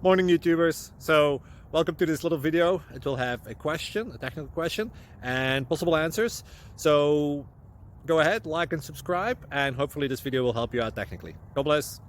Morning YouTubers. So welcome to this little video. It will have a question, a technical question, and possible answers. So go ahead, like and subscribe, and hopefully this video will help you out technically. God bless.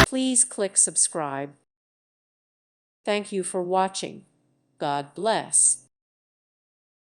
Please click subscribe. Thank you for watching. God bless.